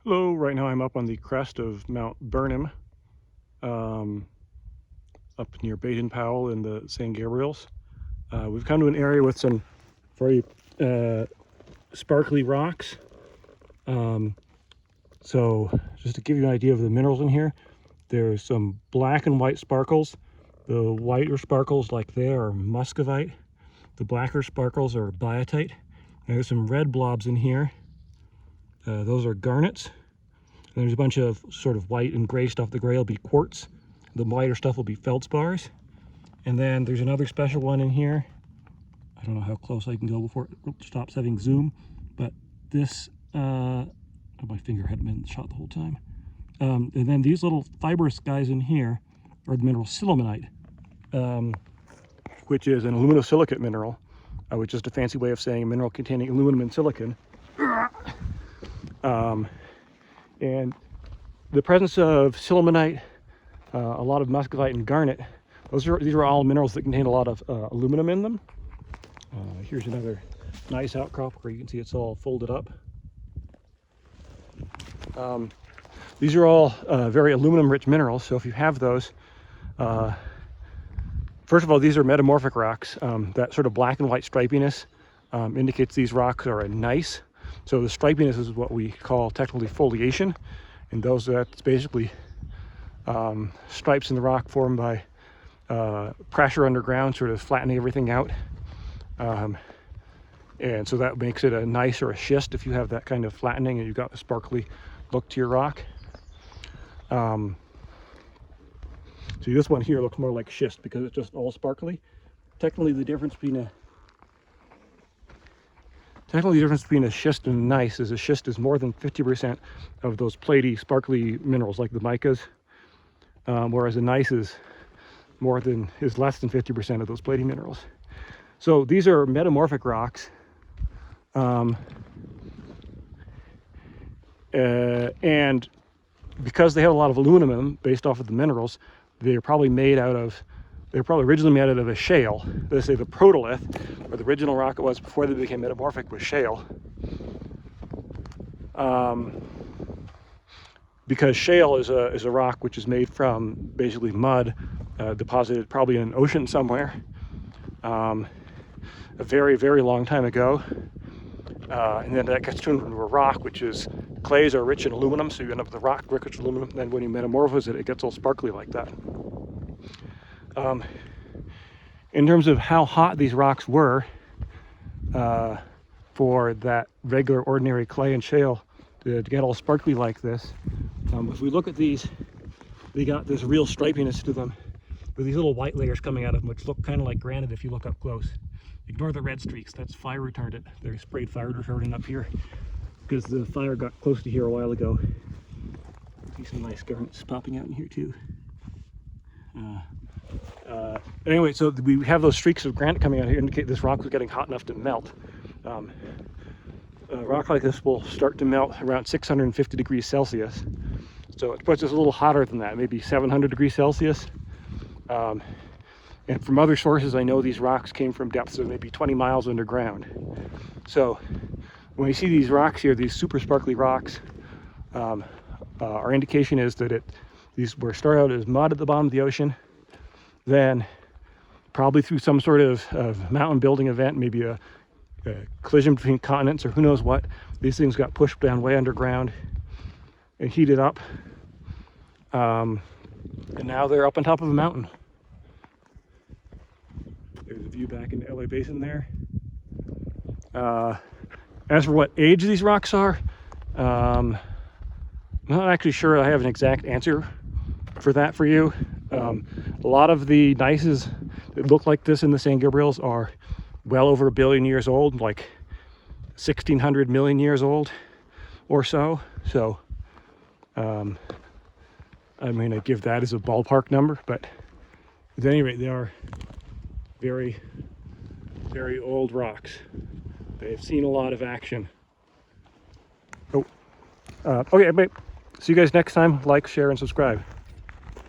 Hello, right now I'm up on the crest of Mount Burnham, up near Baden-Powell in the San Gabriels. We've come to an area with some very sparkly rocks. So just to give you an idea of the minerals in here, there's some black and white sparkles. The whiter sparkles like there are muscovite. The blacker sparkles are biotite. There's some red blobs in here. Those are garnets. And there's a bunch of sort of white and gray stuff. The gray will be quartz. The whiter stuff will be feldspars. And then there's another special one in here. I don't know how close I can go before it stops having zoom. But this, my finger hadn't been shot the whole time. And then these little fibrous guys in here are the mineral sillimanite, which is an aluminosilicate mineral, which is just a fancy way of saying a mineral containing aluminum and silicon. And the presence of sillimanite, a lot of muscovite and garnet, these are all minerals that contain a lot of aluminum in them. Here's another nice outcrop where you can see it's all folded up. These are all very aluminum-rich minerals, so if you have those, first of all, these are metamorphic rocks. That sort of black and white stripiness indicates these rocks are a gneiss. So the stripiness is what we call technically foliation, and that's basically stripes in the rock formed by pressure underground, sort of flattening everything out. And so that makes it a gneiss or a schist if you have that kind of flattening and you've got a sparkly look to your rock. See, this one here looks more like schist because it's just all sparkly. Technically the difference between a schist and a gneiss is a schist is more than 50% of those platy, sparkly minerals like the micas, whereas a gneiss is less than 50% of those platy minerals. So these are metamorphic rocks, and because they have a lot of aluminum based off of the minerals, they're probably originally made out of a shale. Let's say the protolith, or the original rock it was before they became metamorphic, was shale. Because shale is a rock which is made from basically mud deposited probably in an ocean somewhere a very, very long time ago. And then that gets turned into a rock, which is clays are rich in aluminum, so you end up with a rock rich in aluminum. Then when you metamorphose it, it gets all sparkly like that. In terms of how hot these rocks were for that regular ordinary clay and shale to get all sparkly like this, if we look at these, they got this real stripiness to them with these little white layers coming out of them, which look kind of like granite if you look up close. Ignore the red streaks, that's fire retardant. They sprayed fire retardant up here because the fire got close to here a while ago. See some nice garnets popping out in here too. Anyway, so we have those streaks of granite coming out here indicate this rock was getting hot enough to melt. A rock like this will start to melt around 650 degrees Celsius. So it puts us a little hotter than that, maybe 700 degrees Celsius. And from other sources, I know these rocks came from depths of maybe 20 miles underground. So when we see these rocks here, these super sparkly rocks, our indication is that these were started out as mud at the bottom of the ocean. Then probably through some sort of mountain building event, maybe a collision between continents or who knows what, these things got pushed down way underground and heated up. And now they're up on top of a mountain. There's a view back into LA Basin there. As for what age these rocks are, I'm not actually sure I have an exact answer for that for you. A lot of the gneisses that look like this in the San Gabriels are well over 1 billion years old, like 1,600 million years old or so. So I'm going to give that as a ballpark number, but at any rate, they are very, very old rocks. They've seen a lot of action. Okay, see you guys next time. Like, share, and subscribe.